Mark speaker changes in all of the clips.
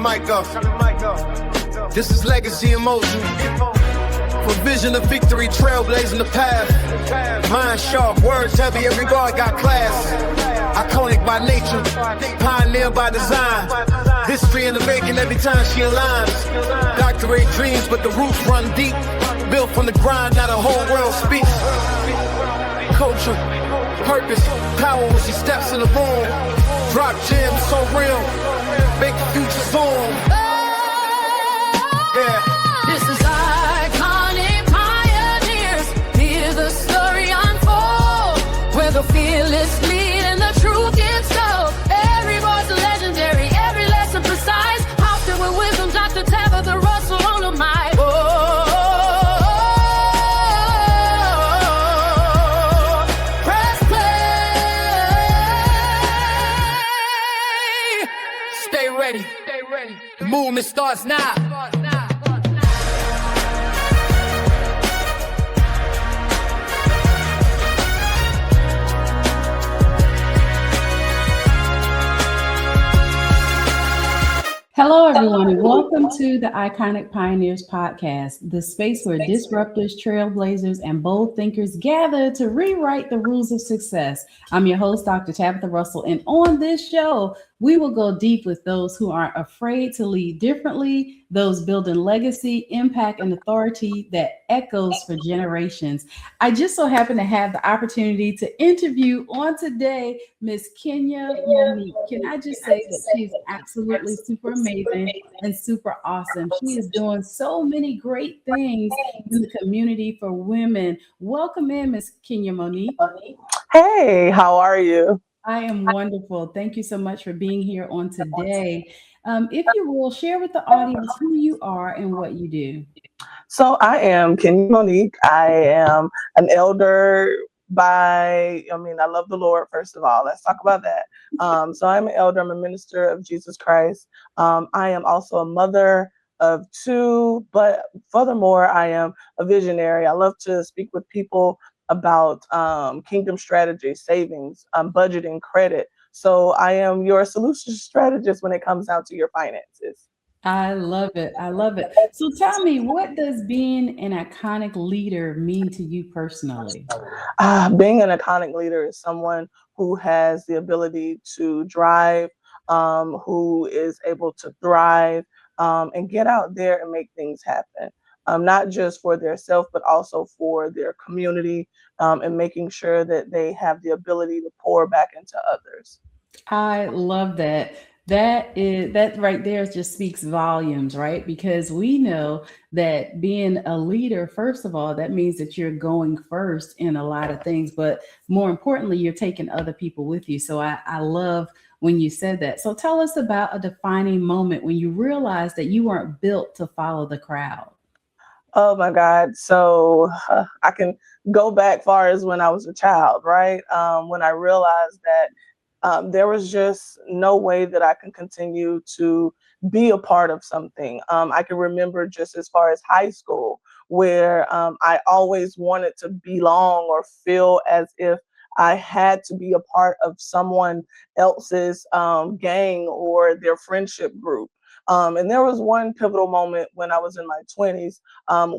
Speaker 1: mic up. This is legacy emotion. For vision of victory, trailblazing the path. Mind sharp, words heavy, every bar got class. Iconic by nature, pioneer by design. History in the making every time she aligns. Doctorate dreams, but the roots run deep. Built from the grind, now the whole world speaks. Culture, purpose, power when she steps in the room. Drop gems so real, make the future zoom. Yeah.
Speaker 2: This is iconic pioneers. Hear the story unfold, where the fearless lead and the truth gets told. Every voice legendary, every lesson precise. Often with wisdom, Dr. Tabatha Russell on the mic. Press play. Stay ready. The movement starts now.
Speaker 3: Hello, everyone, and welcome to the Iconic Pioneers podcast, the space where disruptors, trailblazers, and bold thinkers gather to rewrite the rules of success. I'm your host, Dr. Tabatha Russell, and on this show, we will go deep with those who aren't afraid to lead differently, those building legacy, impact, and authority that echoes for generations. I just so happen to have the opportunity to interview on today Miss Kenya Monique. Can I just say that she's absolutely super amazing and super awesome. She is doing so many great things in the community for women. Welcome in, Miss Kenya Monique.
Speaker 4: Hey, how are you?
Speaker 3: I am wonderful. Thank you so much for being here on today. If you will, share with the audience who you are and what you do.
Speaker 4: So I am Kenya Monique. I am an elder I love the Lord, first of all. Let's talk about that. So I'm an elder. I'm a minister of Jesus Christ. I am also a mother of two, but furthermore, I am a visionary. I love to speak with people about kingdom strategy, savings, budgeting, credit. So I am your solution strategist when it comes down to your finances.
Speaker 3: I love it. I love it. So tell me, what does being an iconic leader mean to you personally?
Speaker 4: Being an iconic leader is someone who has the ability to drive, who is able to thrive, and get out there and make things happen. Not just for their self, but also for their community, and making sure that they have the ability to pour back into others.
Speaker 3: I love that. That right there just speaks volumes, right? Because we know that being a leader, first of all, that means that you're going first in a lot of things, but more importantly, you're taking other people with you. So I love when you said that. So tell us about a defining moment when you realized that you weren't built to follow the crowd.
Speaker 4: Oh my God. So I can go back far as when I was a child, right? When I realized that there was just no way that I can continue to be a part of something. I can remember just as far as high school, where I always wanted to belong or feel as if I had to be a part of someone else's gang or their friendship group. And there was one pivotal moment when I was in my 20s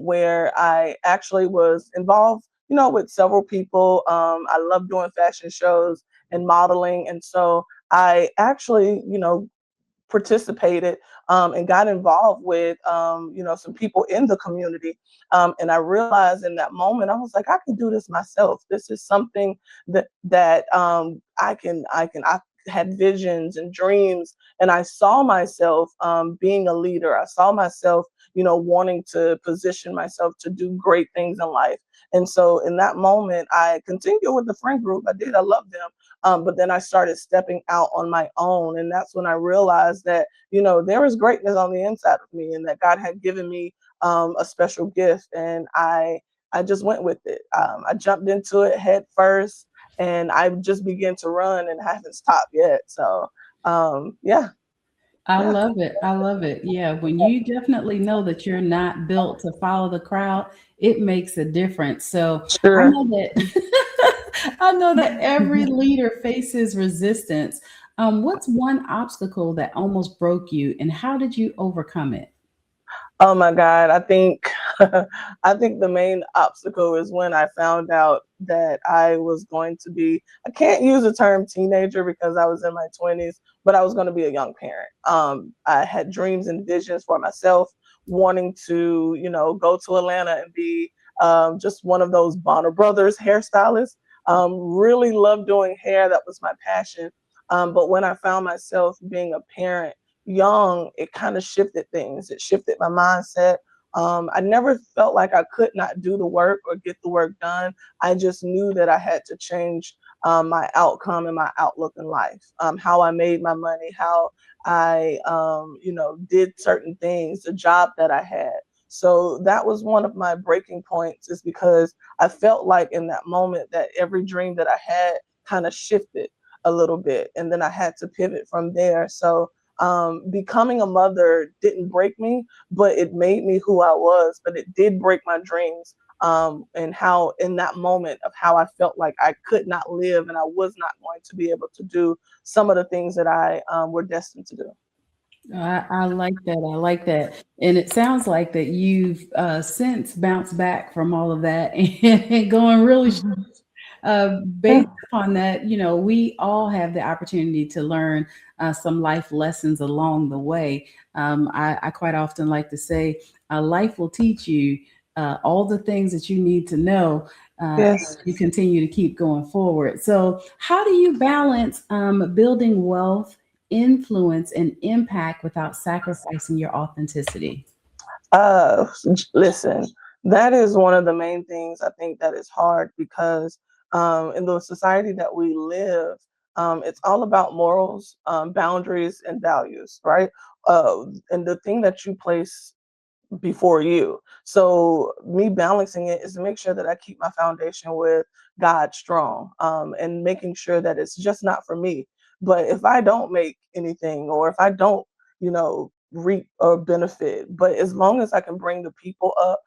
Speaker 4: where I actually was involved, with several people. I love doing fashion shows and modeling. And so I actually, participated and got involved with, some people in the community. And I realized in that moment, I was like, I can do this myself. This is something that I had visions and dreams, and I saw myself being a leader. I saw myself, wanting to position myself to do great things in life. And so in that moment, I continued with the friend group. I love them. But then I started stepping out on my own. And that's when I realized that, there is greatness on the inside of me, and that God had given me a special gift. And I just went with it. I jumped into it head first, and I just began to run and haven't stopped yet. So, yeah.
Speaker 3: I love it. I love it. Yeah. When you definitely know that you're not built to follow the crowd, it makes a difference. So
Speaker 4: Sure.
Speaker 3: I know that every leader faces resistance. What's one obstacle that almost broke you, and how did you overcome it?
Speaker 4: Oh my God, I think I think the main obstacle is when I found out that I was going to be, I can't use the term teenager because I was in my 20s, but I was going to be a young parent. I had dreams and visions for myself, wanting to, go to Atlanta and be just one of those Bonner Brothers hairstylists. Really loved doing hair. That was my passion. But when I found myself being a parent young, it kind of shifted things. It shifted my mindset. I never felt like I could not do the work or get the work done. I just knew that I had to change my outcome and my outlook in life, how I made my money, how I, did certain things, the job that I had. So that was one of my breaking points, is because I felt like in that moment that every dream that I had kind of shifted a little bit. And then I had to pivot from there. So becoming a mother didn't break me, but it made me who I was. But it did break my dreams, and how in that moment of how I felt like I could not live and I was not going to be able to do some of the things that I were destined to do.
Speaker 3: I like that. I like that. And it sounds like that you've since bounced back from all of that and going really
Speaker 4: Yeah.
Speaker 3: based upon that, we all have the opportunity to learn some life lessons along the way. I quite often like to say, life will teach you all the things that you need to know.
Speaker 4: Yes.
Speaker 3: You continue to keep going forward. So, how do you balance building wealth, influence, and impact without sacrificing your authenticity?
Speaker 4: Uh, Listen, that is one of the main things I think that is hard because in the society that we live, it's all about morals, boundaries, and values, right? And the thing that you place before you. So me balancing it is to make sure that I keep my foundation with God strong, and making sure that it's just not for me. But if I don't make anything, or if I don't, reap or benefit, but as long as I can bring the people up,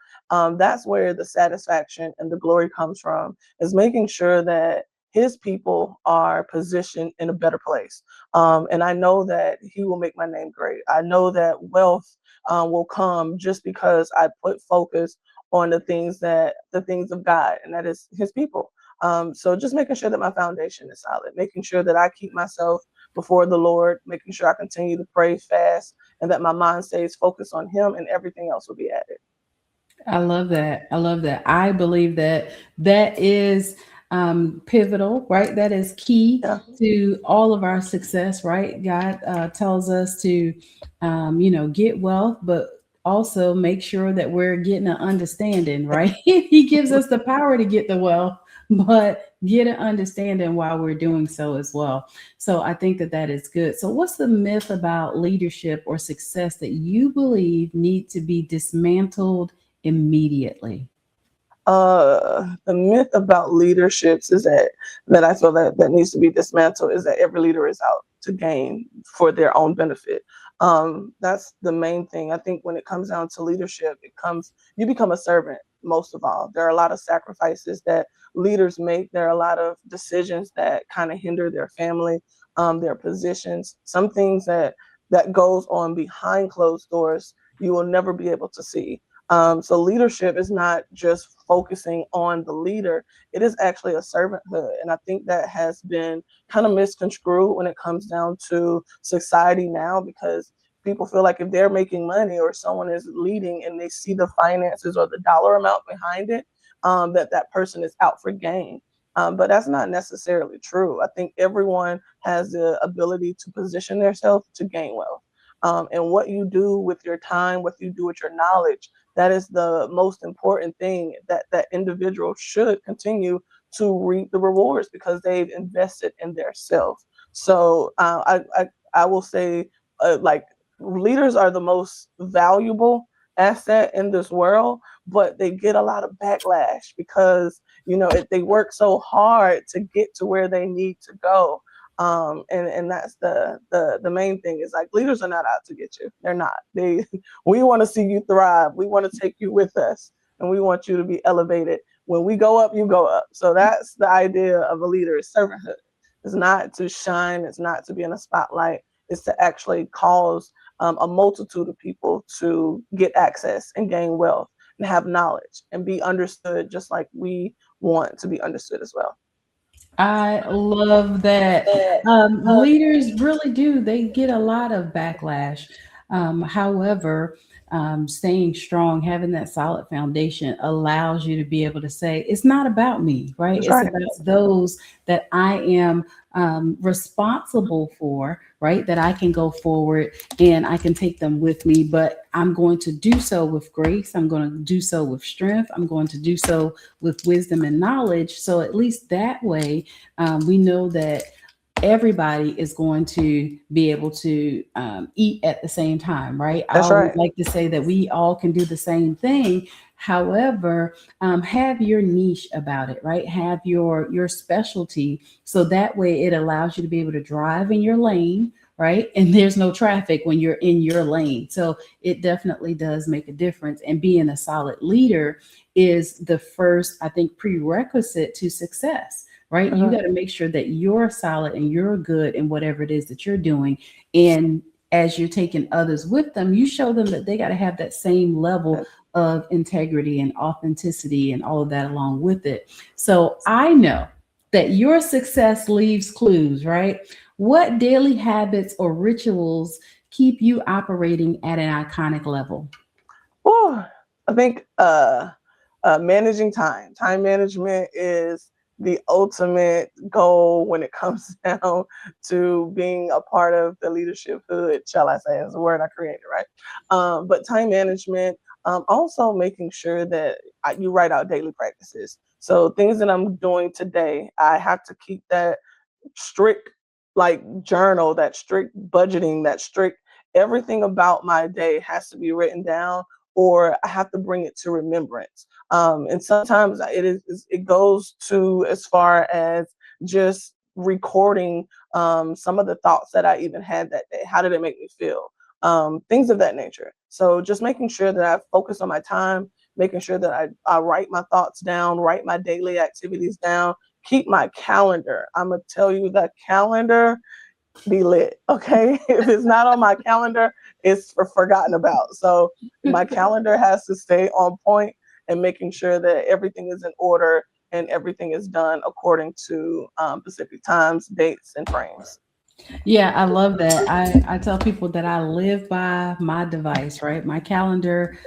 Speaker 4: that's where the satisfaction and the glory comes from, is making sure that his people are positioned in a better place. And I know that he will make my name great. I know that wealth will come just because I put focus on the things of God, and that is His people. So just making sure that my foundation is solid, making sure that I keep myself before the Lord, making sure I continue to pray, fast, and that my mind stays focused on Him, and everything else will be added.
Speaker 3: I love that. I love that. I believe that that is pivotal, right? That is key
Speaker 4: Yeah.
Speaker 3: to all of our success, right? God tells us to, get wealth, but also make sure that we're getting an understanding, right? He gives us the power to get the wealth, but get an understanding while we're doing so as well. So I think that that is good. So, what's the myth about leadership or success that you believe need to be dismantled immediately?
Speaker 4: The myth about leaderships is that I feel that needs to be dismantled, is that every leader is out to gain for their own benefit. That's the main thing. I think when it comes down to leadership, you become a servant most of all. There are a lot of sacrifices that leaders make. There are a lot of decisions that kind of hinder their family, their positions. Some things that goes on behind closed doors you will never be able to see. So leadership is not just focusing on the leader, it is actually a servanthood. And I think that has been kind of misconstrued when it comes down to society now, because people feel like if they're making money or someone is leading and they see the finances or the dollar amount behind it, that person is out for gain. But that's not necessarily true. I think everyone has the ability to position themselves to gain wealth. And what you do with your time, what you do with your knowledge, that is the most important thing, that individual should continue to reap the rewards because they've invested in their self. So I will say, like, leaders are the most valuable asset in this world, but they get a lot of backlash because they work so hard to get to where they need to go. And that's the main thing, is like, leaders are not out to get you. They're not. We want to see you thrive. We want to take you with us, and we want you to be elevated. When we go up, you go up. So that's the idea of a leader, is servanthood. It's not to shine. It's not to be in a spotlight. It's to actually cause a multitude of people to get access and gain wealth and have knowledge and be understood just like we want to be understood as well.
Speaker 3: I love that. Leaders really do. They get a lot of backlash. However, staying strong, having that solid foundation allows you to be able to say, it's not about me, right?
Speaker 4: That's
Speaker 3: It's
Speaker 4: right.
Speaker 3: about those that I am responsible for, right? That I can go forward and I can take them with me, but I'm going to do so with grace. I'm going to do so with strength. I'm going to do so with wisdom and knowledge. So at least that way, we know that everybody is going to be able to eat at the same time, right? I
Speaker 4: That's
Speaker 3: always
Speaker 4: right.
Speaker 3: like to say that we all can do the same thing. However, have your niche about it, right? Have your specialty, so that way it allows you to be able to drive in your lane, right? And there's no traffic when you're in your lane. So it definitely does make a difference. And being a solid leader is the first, I think, prerequisite to success, right? You
Speaker 4: Mhm.
Speaker 3: got to make sure that you're solid and you're good in whatever it is that you're doing. And as you're taking others with them, you show them that they got to have that same level of integrity and authenticity and all of that along with it. So I know that your success leaves clues, right? What daily habits or rituals keep you operating at an iconic level?
Speaker 4: Whew. I think managing time. Time management is the ultimate goal when it comes down to being a part of the leadership hood, shall I say, is a word I created, right? But time management, also making sure that you write out daily practices. So things that I'm doing today, I have to keep that strict like journal, that strict budgeting, that strict everything about my day has to be written down, or I have to bring it to remembrance. And sometimes it goes to as far as just recording some of the thoughts that I even had that day. How did it make me feel? Things of that nature. So just making sure that I focus on my time, making sure that I write my thoughts down, write my daily activities down, keep my calendar. I'm gonna tell you that calendar be lit. Okay. If it's not on my calendar, it's forgotten about. So my calendar has to stay on point and making sure that everything is in order and everything is done according to Pacific times, dates, and frames.
Speaker 3: Yeah, I love that. I tell people that I live by my device, right? My calendar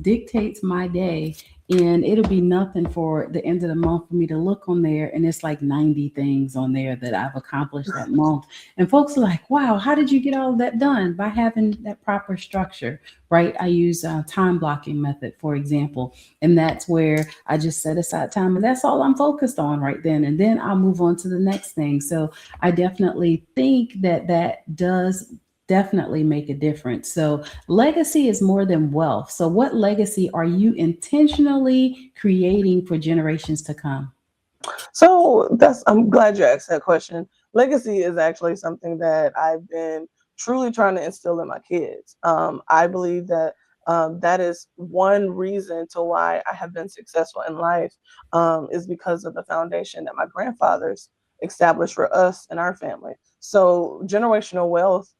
Speaker 3: dictates my day, and it'll be nothing for the end of the month for me to look on there, and it's like 90 things on there that I've accomplished that month. And folks are like, wow, how did you get all of that done? By having that proper structure, right? I use time blocking method, for example, and that's where I just set aside time, and that's all I'm focused on right then. And then I'll move on to the next thing. So I definitely think that that does definitely make a difference. So legacy is more than wealth. So what legacy are you intentionally creating for generations to come?
Speaker 4: So I'm glad you asked that question. Legacy is actually something that I've been truly trying to instill in my kids. I believe that that is one reason to why I have been successful in life, is because of the foundation that my grandfathers established for us and our family. So generational wealth,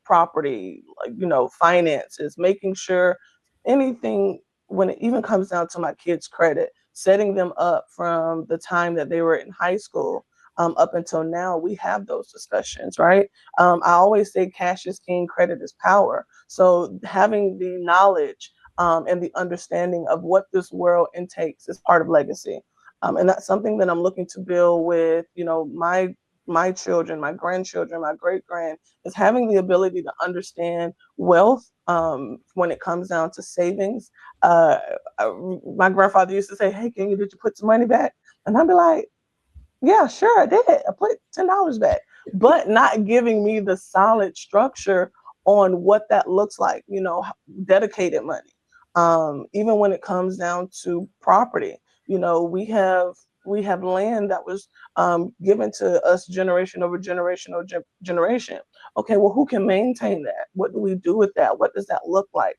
Speaker 4: property, like, finances, making sure anything, when it even comes down to my kids' credit, setting them up from the time that they were in high school up until now, we have those discussions, right? I always say cash is king, credit is power. So having the knowledge and the understanding of what this world intakes is part of legacy. And that's something that I'm looking to build with, my children, my grandchildren, my great grand, is having the ability to understand wealth when it comes down to savings. Uh, my grandfather used to say, "Hey, did you put some money back?" And I'd be like, "Yeah, sure, I did. I put $10 back," but not giving me the solid structure on what that looks like. Dedicated money. Even when it comes down to property, we have land that was given to us generation over generation over generation. Okay, well, who can maintain that? What do we do with that? What does that look like?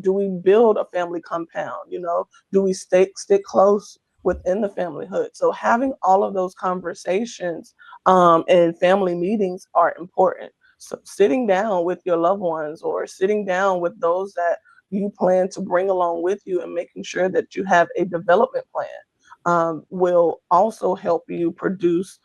Speaker 4: Do we build a family compound? Do we stick close within the family hood? So having all of those conversations And family meetings are important. So sitting down with your loved ones or sitting down with those that you plan to bring along with you and making sure that you have a development plan will also help you produce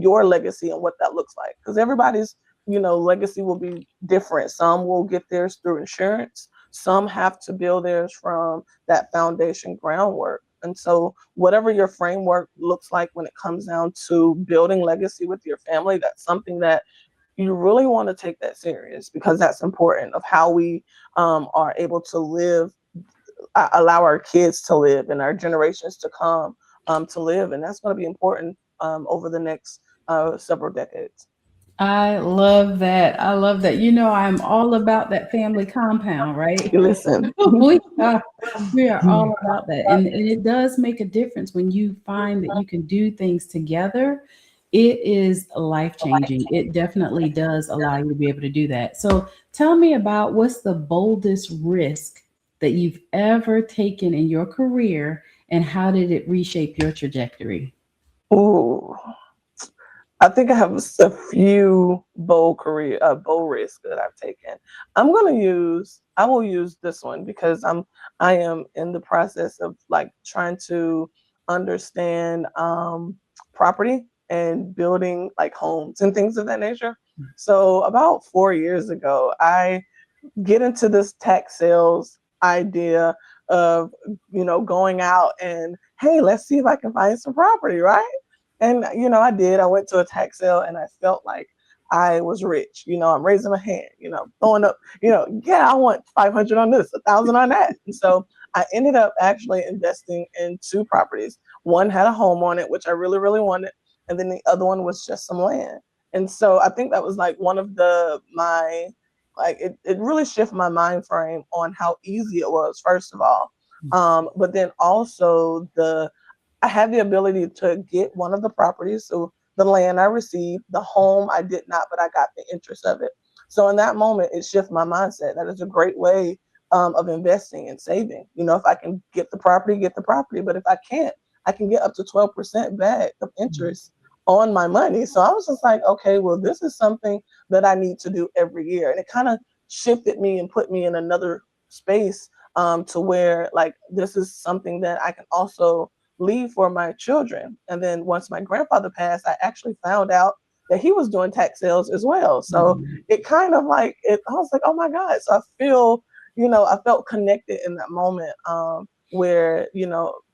Speaker 4: your legacy and what that looks like. Because everybody's, legacy will be different. Some will get theirs through insurance. Some have to build theirs from that foundation groundwork. And so whatever your framework looks like when it comes down to building legacy with your family, that's something that you really want to take that serious, because that's important of how we are able to live, allow our kids to live and our generations to come to live. And that's going to be important over the next several decades.
Speaker 3: I love that. I love that. I'm all about that family compound, right?
Speaker 4: You listen.
Speaker 3: we are, we are all about that. And it does make a difference when you find that you can do things together. It is life changing. It definitely does allow you to be able to do that. So tell me about what's the boldest risk that you've ever taken in your career, and how did it reshape your trajectory?
Speaker 4: Ooh, I think I have a few bold risks that I've taken. I will use this one because I am in the process of like trying to understand property and building like homes and things of that nature. So about 4 years ago, I get into this tax sales idea of, going out and, hey, let's see if I can find some property, right? And, I did. I went to a tax sale and I felt like I was rich. I'm raising my hand, throwing up, yeah, I want 500 on this, 1,000 on that. And so I ended up actually investing in two properties. One had a home on it, which I really, really wanted. And then the other one was just some land. And so I think that was like one of it really shifted my mind frame on how easy it was, first of all. But then also I had the ability to get one of the properties. So the land I received, the home I did not, but I got the interest of it. So in that moment, it shifted my mindset. That is a great way of investing and saving. If I can get the property, get the property. But if I can't, I can get up to 12% back of interest on my money. So I was just like, okay, well, this is something that I need to do every year. And it kind of shifted me and put me in another space to where like this is something that I can also leave for my children. And then once my grandfather passed, I actually found out that he was doing tax sales as well. So it kind of like I was like, oh my God. So I felt connected in that moment where,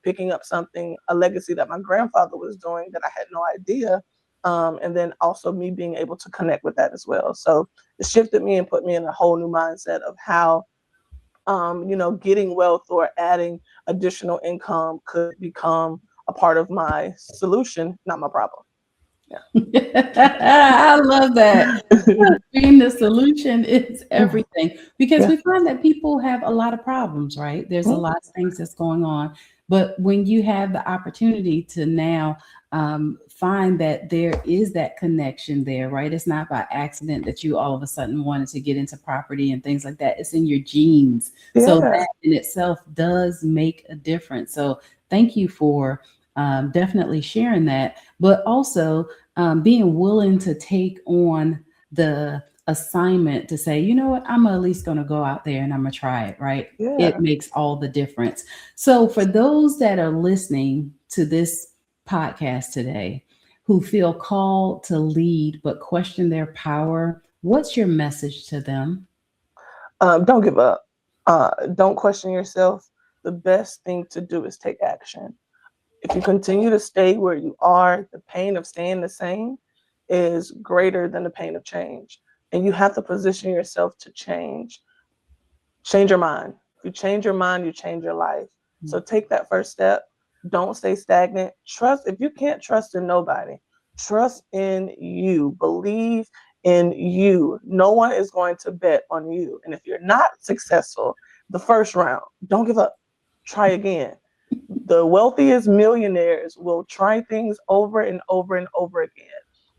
Speaker 4: picking up a legacy that my grandfather was doing that I had no idea. And then also me being able to connect with that as well. So it shifted me and put me in a whole new mindset of how, getting wealth or adding additional income could become a part of my solution, not my problem.
Speaker 3: I love that. Being the solution is everything, because we find that people have a lot of problems, right? There's a lot of things that's going on. But when you have the opportunity to now find that there is that connection there, right? It's not by accident that you all of a sudden wanted to get into property and things like that. It's in your genes.
Speaker 4: Yeah.
Speaker 3: So that in itself does make a difference. So thank you for definitely sharing that, but also being willing to take on the assignment to say, you know what, I'm at least going to go out there and I'm going to try it, right?
Speaker 4: Yeah.
Speaker 3: It makes all the difference. So for those that are listening to this podcast today who feel called to lead but question their power, what's your message to them?
Speaker 4: Don't give up. Don't question yourself. The best thing to do is take action. If you continue to stay where you are, the pain of staying the same is greater than the pain of change. And you have to position yourself to change. Change your mind. If you change your mind, you change your life. So take that first step. Don't stay stagnant. Trust. If you can't trust in nobody, trust in you. Believe in you. No one is going to bet on you. And if you're not successful the first round, don't give up. Try again. The wealthiest millionaires will try things over and over and over again.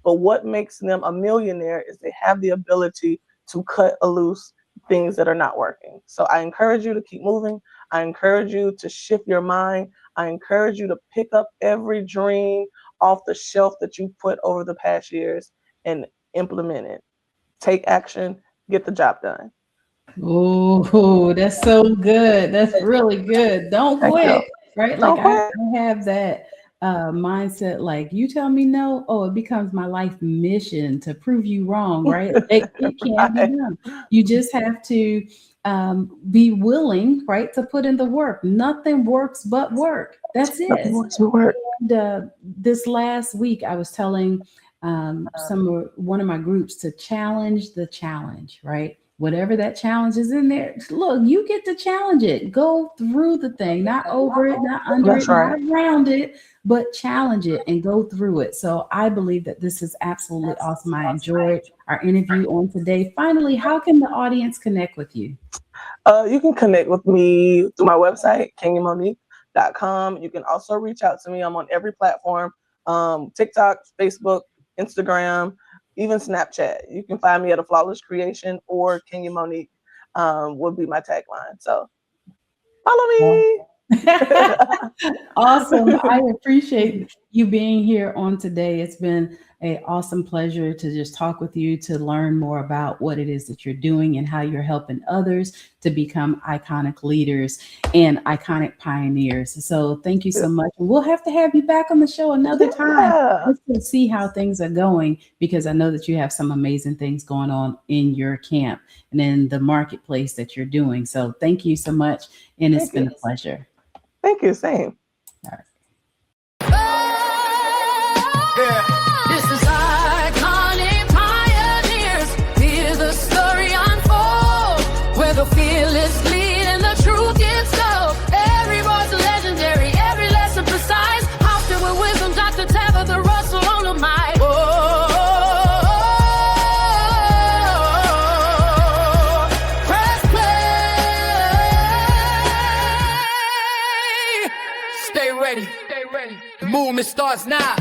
Speaker 4: But what makes them a millionaire is they have the ability to cut loose things that are not working. So I encourage you to keep moving. I encourage you to shift your mind. I encourage you to pick up every dream off the shelf that you put over the past years and implement it. Take action, get the job done.
Speaker 3: Oh, that's so good. That's really good. Don't quit, right? Like I have that mindset, like you tell me no, oh, it becomes my life mission to prove you wrong, right? It can be done. You just have to be willing, right, to put in the work. Nothing works but work. That's it.
Speaker 4: Nothing works but work.
Speaker 3: And this last week, I was telling one of my groups to challenge the challenge, right? Whatever that challenge is in there, look, you get to challenge it. Go through the thing, not over it, not under it, not around it, but challenge it and go through it. So I believe that this is absolutely awesome. I enjoyed our interview on today. Finally, how can the audience connect with you?
Speaker 4: You can connect with me through my website, kenyamonique.com. You can also reach out to me. I'm on every platform, TikTok, Facebook, Instagram, even Snapchat. You can find me at A Flawless Creation or Kenya Monique would be my tagline. So follow me.
Speaker 3: Awesome. I appreciate you being here on today. It's been an awesome pleasure to just talk with you, to learn more about what it is that you're doing and how you're helping others to become iconic leaders and iconic pioneers. So thank you so much. We'll have to have you back on the show another time just to see how things are going, because I know that you have some amazing things going on in your camp and in the marketplace that you're doing. So thank you so much. And it's been a pleasure.
Speaker 4: Thank you. Same.
Speaker 3: All right.
Speaker 2: This is iconic pioneers. Hear the story unfold, where the fearless lead and the truth gets told. Every voice legendary, every lesson precise. Housed with wisdom, Dr. Tabatha Russell on the mic. Press play. Stay ready. The movement starts now.